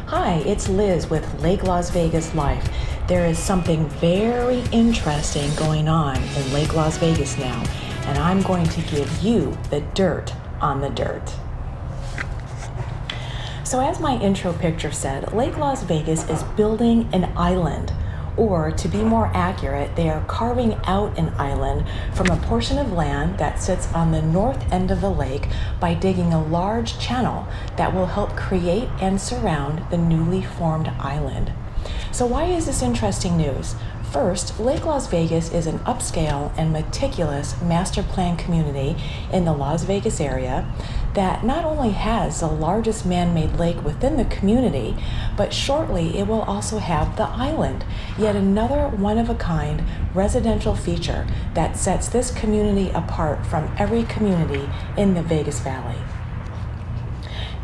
Hi, it's Liz with Lake Las Vegas Life. There is something very interesting going on in Lake Las Vegas now, and I'm going to give you the dirt on the dirt. So as my intro picture said, Lake Las Vegas is building an island, or to be more accurate, they are carving out an island from a portion of land that sits on the north end of the lake by digging a large channel that will help create and surround the newly formed island. So why is this interesting news? First, Lake Las Vegas is an upscale and meticulous master plan community in the Las Vegas area that not only has the largest man-made lake within the community, but shortly it will also have the island, yet another one-of-a-kind residential feature that sets this community apart from every community in the Vegas Valley.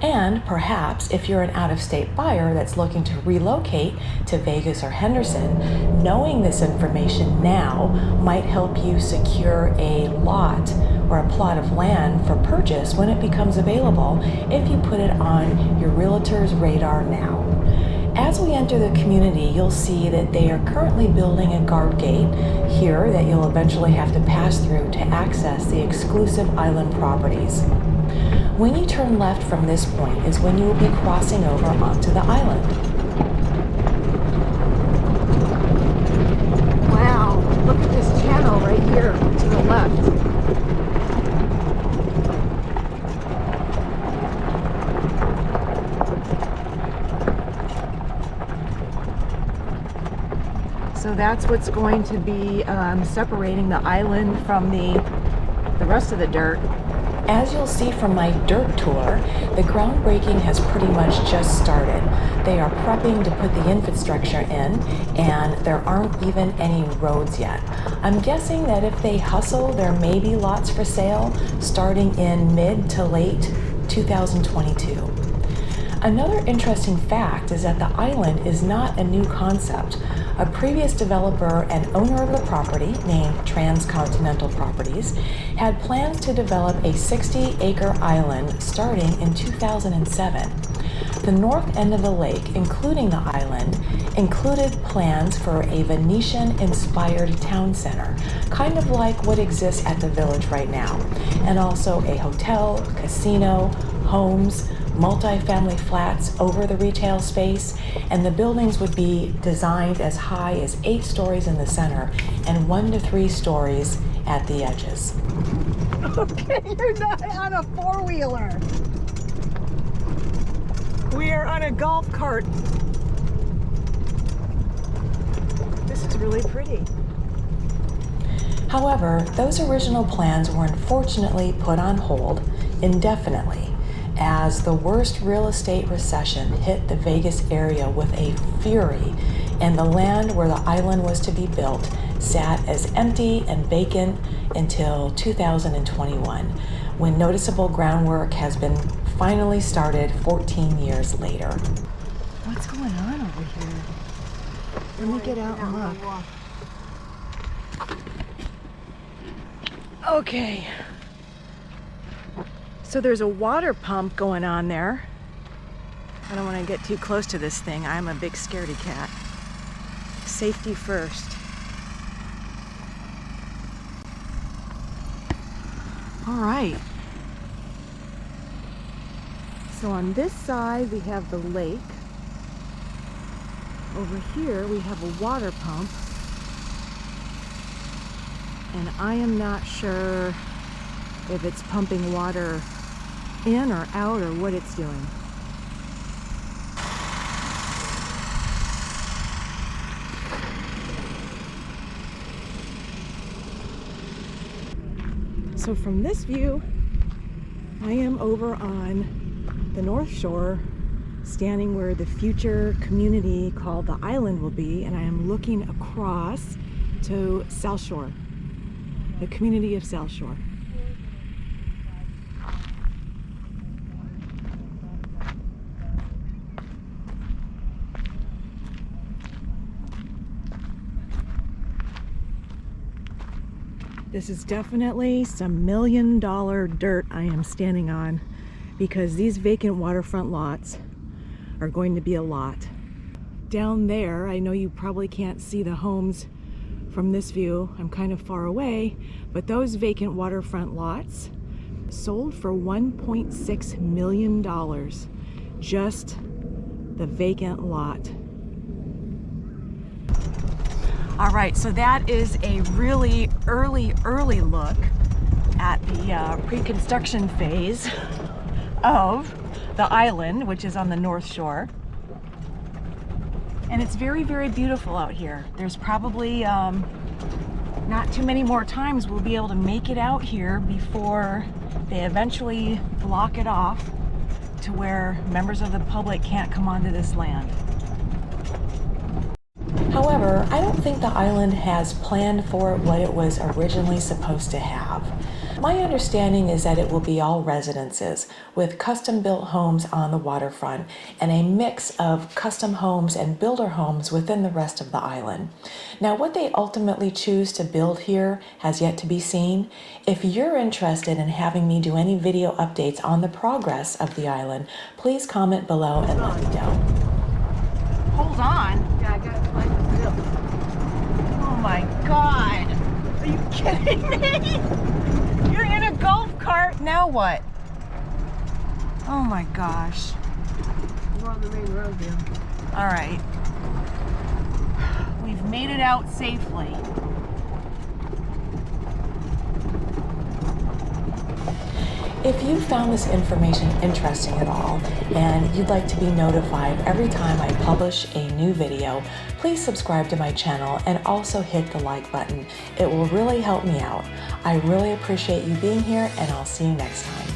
And perhaps if you're an out-of-state buyer that's looking to relocate to Vegas or Henderson, knowing this information now might help you secure a lot or a plot of land for purchase when it becomes available if you put it on your realtor's radar now. As we enter the community, you'll see that they are currently building a guard gate here that you'll eventually have to pass through to access the exclusive island properties. When you turn left from this point is when you will be crossing over onto the island. Wow, look at this channel right here to the left. So that's what's going to be separating the island from the rest of the dirt. As you'll see from my dirt tour, the groundbreaking has pretty much just started. They are prepping to put the infrastructure in, and there aren't even any roads yet. I'm guessing that if they hustle, there may be lots for sale starting in mid to late 2022. Another interesting fact is that the island is not a new concept. A previous developer and owner of the property, named Transcontinental Properties, had plans to develop a 60-acre island starting in 2007. The north end of the lake, including the island, included plans for a Venetian-inspired town center, kind of like what exists at the Village right now, and also a hotel, casino, homes, multi-family flats over the retail space, and the buildings would be designed as high as 8 stories in the center and 1 to 3 stories at the edges. Okay, you're not on a four-wheeler. We are on a golf cart. This is really pretty. However, those original plans were unfortunately put on hold indefinitely as the worst real estate recession hit the Vegas area with a fury, and the land where the island was to be built sat as empty and vacant until 2021, when noticeable groundwork has been finally started 14 years later. What's going on over here? Let me get out and look. Okay. So there's a water pump going on there. I don't want to get too close to this thing. I'm a big scaredy cat. Safety first. All right. So on this side we have the lake. Over here we have a water pump. And I am not sure if it's pumping water in or out or what it's doing. So from this view, I am over on the North Shore, standing where the future community called the island will be, and I am looking across to South Shore, the community of South Shore. This is definitely some $1 million dirt I am standing on. because these vacant waterfront lots are going to be a lot. Down there, I know you probably can't see the homes from this view. I'm kind of far away, but those vacant waterfront lots sold for $1.6 million. Just the vacant lot. All right, so that is a really early look at the pre-construction phase of the island, which is on the North Shore. And it's very beautiful out here. There's probably not too many more times we'll be able to make it out here before they eventually block it off to where members of the public can't come onto this land. However, I don't think the island has planned for what it was originally supposed to have. My understanding is that it will be all residences with custom-built homes on the waterfront and a mix of custom homes and builder homes within the rest of the island. Now, what they ultimately choose to build here has yet to be seen. If you're interested in having me do any video updates on the progress of the island, please comment below and let me know. Hold on. Yeah, I got to find the bill. Oh my God. Are you kidding me? You're in a golf cart. Now what? Oh my gosh. We're on the main road now. All right. We've made it out safely. If you found this information interesting at all and you'd like to be notified every time I publish a new video, please subscribe to my channel and also hit the like button. It will really help me out. I really appreciate you being here, and I'll see you next time.